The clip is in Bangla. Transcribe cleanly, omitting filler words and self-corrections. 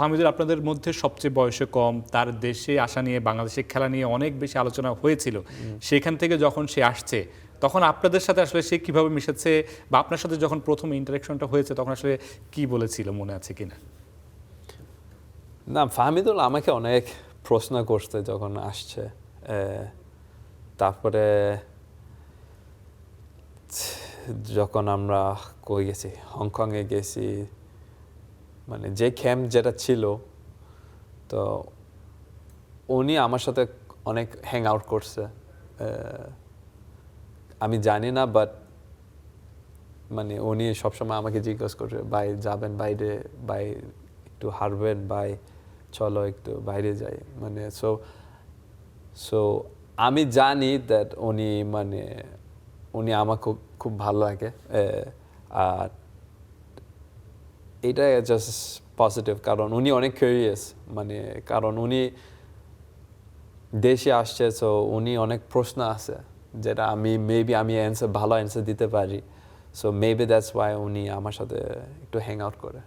ফাহমিদুল আপনাদের মধ্যে সবচেয়ে বয়সে কম, তার দেশে আসা নিয়ে বাংলাদেশের খেলা নিয়ে অনেক বেশি আলোচনা হয়েছিল। সেখান থেকে যখন সে আসছে তখন আপনাদের সাথে আসলে সে কিভাবে মিশেছে বা আপনার সাথে যখন প্রথম ইন্টারাকশনটা হয়েছে তখন আসলে কি বলেছিল মনে আছে কিনা? না, ফাহমিদুল আমাকে অনেক প্রশ্ন করতে যখন আসছে। তারপরে যখন আমরা কই গেছি, হংকংয়ে গেছি, মানে যে ক্যাম্প যেটা ছিল, তো উনি আমার সাথে অনেক হ্যাং আউট করছে। আমি জানি না, বাট মানে উনি সবসময় আমাকে জিজ্ঞেস করছে, ভাই যাবেন বাইরে, ভাই একটু হারবেন, ভাই চলো একটু বাইরে যাই। মানে সো আমি জানি দ্যাট উনি আমার খুব খুব ভালো লাগে। আর এটা জাস্ট পজিটিভ, কারণ উনি অনেক কিউরিয়াস। মানে কারণ উনি দেশে আসছে, সো উনি অনেক প্রশ্ন আছে যেটা আমি ভালো অ্যান্সার দিতে পারি। সো মেবি দ্যাটস ওয়াই উনি আমার সাথে একটু হ্যাং আউট করে।